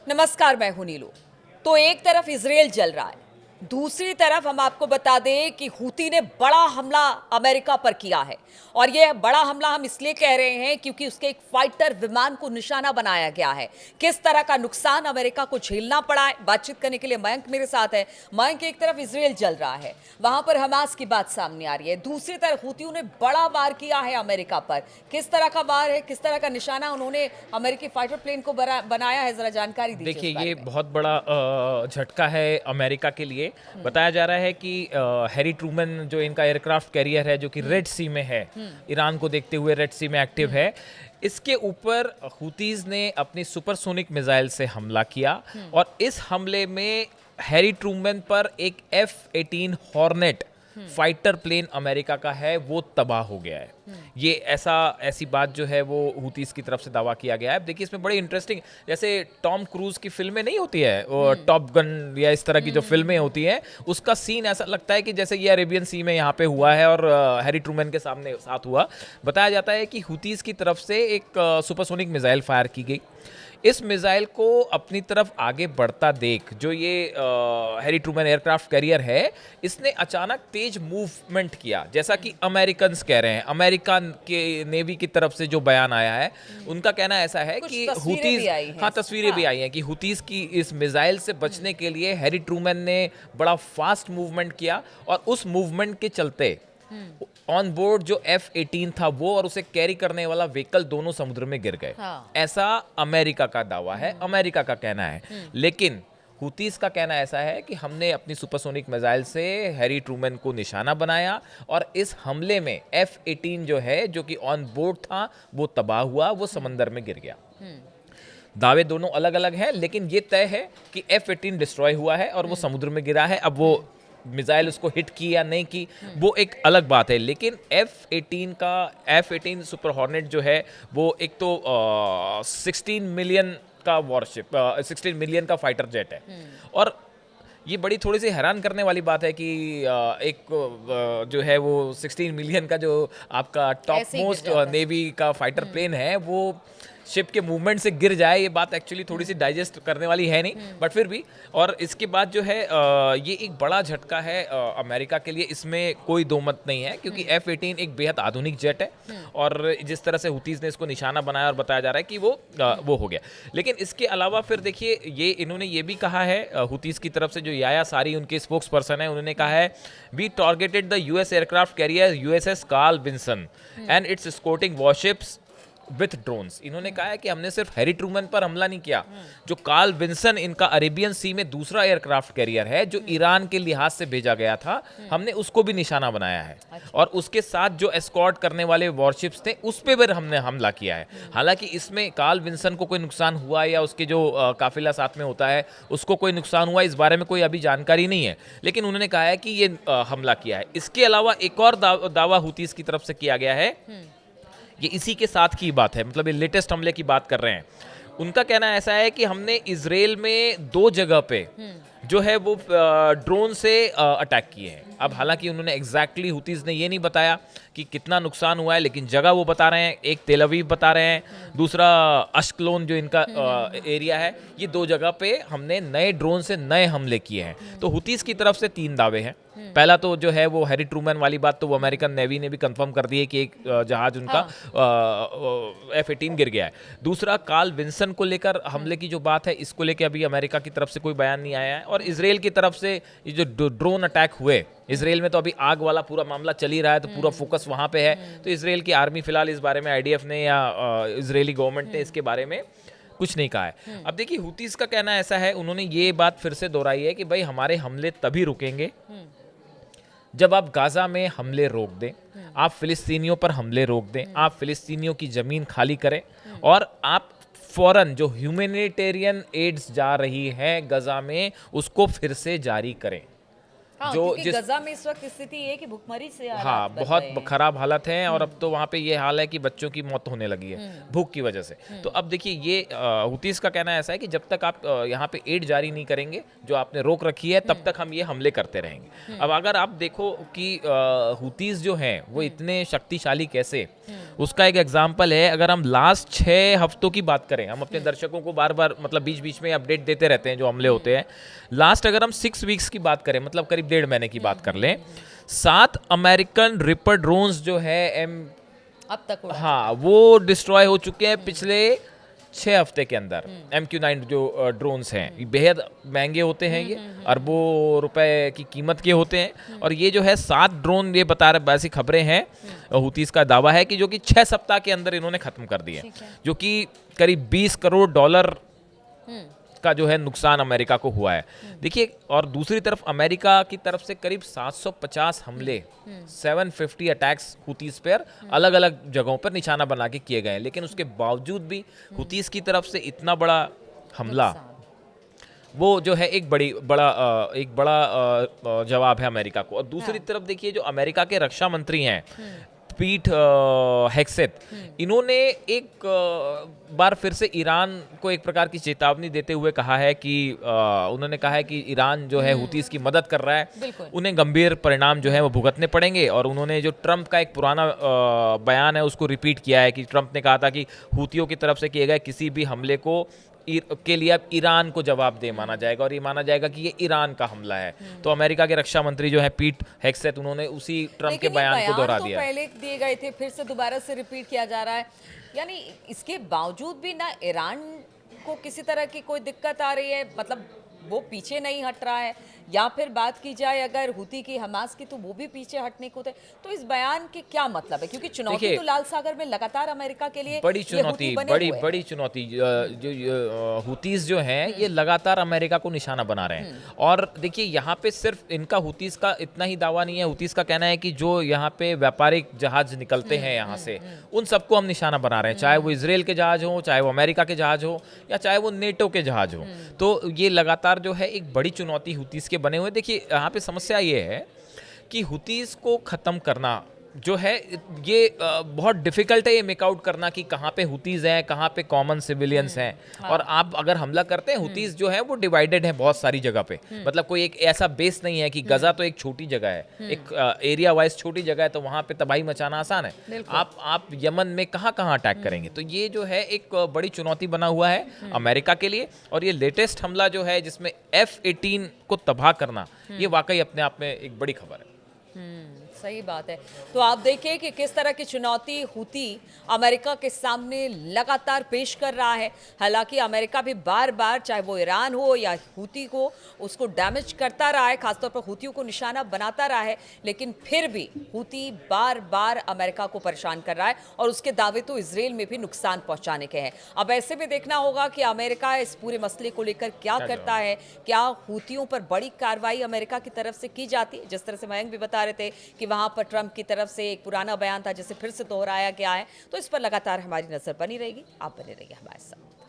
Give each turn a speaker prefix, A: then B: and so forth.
A: नमस्कार, मैं हूं नीलू। तो एक तरफ इजराइल जल रहा है, दूसरी तरफ हम आपको बता दें कि हूती ने बड़ा हमला अमेरिका पर किया है। और यह बड़ा हमला हम इसलिए कह रहे हैं क्योंकि उसके एक फाइटर विमान को निशाना बनाया गया है। किस तरह का नुकसान अमेरिका को झेलना पड़ा है, बातचीत करने के लिए मयंक मेरे साथ है। मयंक, एक तरफ इजराइल जल रहा है, वहां पर हमास की बात सामने आ रही है, दूसरी तरफ हूतियों ने बड़ा वार किया है अमेरिका पर। किस तरह का वार है, किस तरह का निशाना उन्होंने अमेरिकी फाइटर प्लेन को बनाया है, जरा जानकारी दीजिए
B: देखिए,
A: इस बारे
B: ये
A: में।
B: बहुत बड़ा झटका है अमेरिका के लिए। बताया जा रहा है कि हैरी ट्रूमन जो इनका एयरक्राफ्ट कैरियर है, जो कि रेड सी में है, ईरान को देखते हुए रेड सी में एक्टिव है, इसके ऊपर हुतीज ने अपनी सुपरसोनिक मिसाइल से हमला किया। और इस हमले में हैरी ट्रूमन पर एक F-18 hornet fighter plane America का है, वो तबाह हो गया है। ये ऐसी बात जो है वो हुतीस की तरफ से दावा किया गया है। देखिए, इसमें बड़ी इंटरेस्टिंग, जैसे टॉम क्रूज की फिल्में नहीं होती है, टॉप गन या इस तरह की जो फिल्में होती हैं, उसका सीन ऐसा लगता है कि जैसे ये अरेबियन सी में यहाँ पे हुआ है और हैरी ट्रूमन के सामने साथ हुआ। बताया जाता है कि हुतीस की तरफ से एक सुपरसोनिक मिसाइल फायर की गई। इस मिसाइल को अपनी तरफ आगे बढ़ता देख जो ये हैरी ट्रूमन एयरक्राफ्ट कैरियर है, इसने अचानक तेज मूवमेंट किया, जैसा कि अमेरिकन्स कह रहे हैं। अमेरिका के नेवी की तरफ से जो बयान आया है, उनका कहना ऐसा है कि हुतीज, हाँ, तस्वीरें भी आई हैं कि हुतीज की इस मिसाइल से बचने के लिए हैरी ट्रूमन ने बड़ा फास्ट मूवमेंट किया और उस मूवमेंट के चलते ऑन बोर्ड जो F-18 था वो और उसे कैरी करने वाला व्हीकल दोनों समुद्र में गिर गए। ऐसा अमेरिका का दावा है, अमेरिका का कहना है। लेकिन हुतीस का कहना ऐसा है कि हमने अपनी सुपरसोनिक मिसाइल से हैरी ट्रूमन को निशाना बनाया और इस हमले में F-18 जो है, जो कि ऑन बोर्ड था, वो तबाह हुआ, वो समंदर में गिर गया। दावे दोनों अलग अलग हैं, लेकिन ये तय है कि F-18 डिस्ट्रॉय हुआ है और वो समुद्र में गिरा है। अब वो मिसाइल उसको हिट की या नहीं की, वो एक अलग बात है। लेकिन F-18 सुपर हॉर्नेट जो है, वो एक तो 16 मिलियन का वॉरशिप, 16 मिलियन का फाइटर जेट है। और ये बड़ी थोड़ी सी हैरान करने वाली बात है कि जो है वो 16 मिलियन का जो आपका टॉप मोस्ट नेवी का फाइटर प्लेन है, वो शिप के मूवमेंट से गिर जाए। ये बात एक्चुअली थोड़ी सी डाइजेस्ट करने वाली है नहीं, बट फिर भी। और इसके बाद जो है ये एक बड़ा झटका है अमेरिका के लिए, इसमें कोई दो मत नहीं है, क्योंकि F-18 एक बेहद आधुनिक जेट है और जिस तरह से हुतीज ने इसको निशाना बनाया और बताया जा रहा है कि वो हो गया। लेकिन इसके अलावा फिर देखिए, ये इन्होंने ये भी कहा है, हुतीज की तरफ से जो याया सारी उनके स्पोक्स पर्सन है, उन्होंने कहा है, we targeted the US aircraft carrier USS Carl Vinson and its escorting warships with drones. इन्होंने कहा है कि हमने सिर्फ हैरी ट्रूमन पर हमला नहीं किया, जो कार्ल विंसन इनका अरेबियन सी में दूसरा एयरक्राफ्ट कैरियर है, जो ईरान के लिहाज से भेजा गया था, हमने उसको भी निशाना बनाया है। और उसके साथ जो एस्कॉर्ट करने वाले वॉरशिप्स थे, उस पे भी हमने हमला किया है। हालांकि इसमें कार्ल विंसन को कोई नुकसान हुआ या उसके जो काफिला साथ में होता है उसको कोई नुकसान हुआ, इस बारे में कोई अभी जानकारी नहीं है। लेकिन उन्होंने कहा है कि ये हमला किया है। इसके अलावा एक और दावा हुतीज की तरफ से किया गया है, ये इसी के साथ की बात है, मतलब ये लेटेस्ट हमले की बात कर रहे हैं। उनका कहना ऐसा है कि हमने इजराइल में 2 जगह पे जो है वो ड्रोन से अटैक किए हैं। अब हालांकि उन्होंने एग्जैक्टली हुतीज ने ये नहीं बताया कि कितना नुकसान हुआ है, लेकिन जगह वो बता रहे हैं। एक तेल अवीव बता रहे हैं, दूसरा अश्कलोन जो इनका एरिया है, ये 2 जगह पे हमने नए ड्रोन से नए हमले किए हैं। तो हुतीज की तरफ से 3 दावे हैं। पहला तो जो है वो हैरी ट्रूमन वाली बात, तो वो अमेरिकन नेवी ने भी कंफर्म कर दी है कि एक जहाज उनका F-18 गिर गया है। दूसरा, कार्ल विंसन को लेकर हमले की जो बात है, इसको लेकर अभी अमेरिका की तरफ से कोई बयान नहीं आया है। और इसराइल की तरफ से ये जो ड्रोन अटैक हुए, इसराइल में तो अभी आग वाला पूरा मामला चल ही रहा है, तो पूरा फोकस वहां पे है। तो इसराइल की आर्मी फिलहाल इस बारे में, IDF ने या इसराइली गवर्नमेंट ने इसके बारे में कुछ नहीं कहा है। अब देखिए, हुतीज का कहना ऐसा है, उन्होंने ये बात फिर से दोहराई है कि भाई हमारे हमले तभी रुकेंगे जब आप गाजा में हमले रोक दें, आप फिलिस्तीनियों पर हमले रोक दें, आप फिलिस्तीनियों की जमीन खाली करें और आप फौरन जो ह्यूमैनिटेरियन एड्स जा रही है गजा में, उसको फिर से जारी करें।
A: जो गजा में इस वक्त स्थिति है कि भूखमरी से
B: बहुत खराब हालत है और अब तो वहाँ पे ये हाल है कि बच्चों की मौत होने लगी है भूख की वजह से। तो अब देखिए, ये हुतीस का कहना ऐसा है कि जब तक आप यहाँ पे एड जारी नहीं करेंगे, जो आपने रोक रखी है, तब तक हम ये हमले करते रहेंगे। अब अगर आप देखो कि हुतीस जो हैं वो इतने शक्तिशाली कैसे, उसका एक एग्जाम्पल है। अगर हम लास्ट 6 हफ्तों की बात करें, हम अपने दर्शकों को बार बार मतलब बीच बीच में अपडेट देते रहते हैं जो हमले होते हैं। लास्ट अगर हम 6 वीक्स की बात करें, मतलब करीब 1.5 महीने की बात कर लें, 7 अमेरिकन रिपर ड्रोन्स जो है
A: अब तक उड़ा
B: हाँ वो डिस्ट्रॉय हो चुके हैं पिछले 6 हफ्ते के अंदर। MQ-9 जो ड्रोन्स हैं, ये बेहद महंगे होते हैं, ये अरबों रुपए की कीमत के होते हैं। और ये जो है 7 ड्रोन, ये बता रहे, ऐसी खबरें हैं, हुतीस का दावा है कि जो कि 6 सप्ताह के अंदर इन्होंने खत्म कर दिए, जो कि करीब $20 करोड़ का जो है नुकसान अमेरिका को हुआ है। देखिए, और दूसरी तरफ अमेरिका की तरफ से करीब 750 हमले, 750 अटैक्स हुतीस पर अलग अलग जगहों पर निशाना बना के किए गए हैं। लेकिन उसके बावजूद भी हुतीस की तरफ से इतना बड़ा हमला, वो जो है एक बड़ा जवाब है अमेरिका को। और दूसरी तरफ देखिए, जो अमेरिका के रक्षा मंत्री हैं पीट हेग्सेथ, इन्होंने एक बार फिर से ईरान को एक प्रकार की चेतावनी देते हुए कहा है कि उन्होंने कहा है कि ईरान जो है हुतीस की मदद कर रहा है, उन्हें गंभीर परिणाम जो है वो भुगतने पड़ेंगे। और उन्होंने जो ट्रंप का एक पुराना बयान है उसको रिपीट किया है कि ट्रंप ने कहा था कि हुतियों की तरफ से किए गए किसी भी हमले के लिए अब ईरान को जवाबदेह माना जाएगा, और ये माना जाएगा कि ये ईरान का हमला है। तो अमेरिका के रक्षा मंत्री जो है पीट हेग्सेथ, उन्होंने उसी ट्रंप के बयान को दोहरा दिया।
A: पहले दिए गए थे, फिर से दोबारा से रिपीट किया जा रहा है। यानी इसके बावजूद भी ना ईरान को किसी तरह की कोई दिक्कत आ रही है, मतलब वो पीछे नहीं हट रहा है। या फिर बात की जाए अगर हुती की, हमास की, तो वो भी पीछे हटने को थे। तो इस बयान के क्या मतलब है? क्योंकि चुनौती तो लाल सागर में लगातार अमेरिका के लिए
B: बड़ी चुनौती, बड़ी चुनौती, जो हुतीस जो हैं ये लगातार अमेरिका को निशाना बना रहे हैं। और देखिए, यहाँ पे सिर्फ इनका हुतीस का इतना ही दावा नहीं है। हुतीस का कहना है कि जो यहाँ पे व्यापारिक जहाज निकलते हैं यहाँ से, उन सबको हम निशाना बना रहे हैं, चाहे वो इसराइल के जहाज हो, चाहे वो अमेरिका के जहाज हो, या चाहे वो नेटो के जहाज हो। तो ये लगातार जो है एक बड़ी चुनौती हुतीस के बने हुए। देखिए, यहाँ पे समस्या ये है कि हुतीस को खत्म करना जो है ये बहुत डिफिकल्ट है ये मेकआउट करना कि कहाँ पे हुतीस हैं, कहाँ पे कॉमन सिविलियंस हैं। और आप अगर हमला करते हैं, हुतीस जो है वो डिवाइडेड है बहुत सारी जगह पे, मतलब कोई एक ऐसा बेस नहीं है कि गजा तो एक छोटी जगह है, एक एरिया वाइज छोटी जगह है, तो वहाँ पे तबाही मचाना आसान है। आप यमन में कहाँ कहाँ अटैक करेंगे? तो ये जो है एक बड़ी चुनौती बना हुआ है अमेरिका के लिए। और ये लेटेस्ट हमला जो है जिसमें F-18 को तबाह करना, ये वाकई अपने आप में एक बड़ी खबर है।
A: सही बात है। तो आप देखिए कि किस तरह की चुनौती हुती अमेरिका के सामने लगातार पेश कर रहा है। हालांकि अमेरिका भी बार बार, चाहे वो ईरान हो या हुती को, उसको डैमेज करता रहा है, खासतौर पर हुतियों को निशाना बनाता रहा है। लेकिन फिर भी हुती बार बार अमेरिका को परेशान कर रहा है, और उसके दावे तो इसराइल में भी नुकसान पहुंचाने के हैं। अब ऐसे में देखना होगा कि अमेरिका इस पूरे मसले को लेकर क्या करता है। क्या हुतियों पर बड़ी कार्रवाई अमेरिका की तरफ से की जाती है? जिस तरह से मयंक भी बता रहे थे कि वहां पर ट्रंप की तरफ से एक पुराना बयान था जिसे फिर से दोहराया गया है। तो इस पर लगातार हमारी नजर बनी रहेगी। आप बने रहिए हमारे साथ।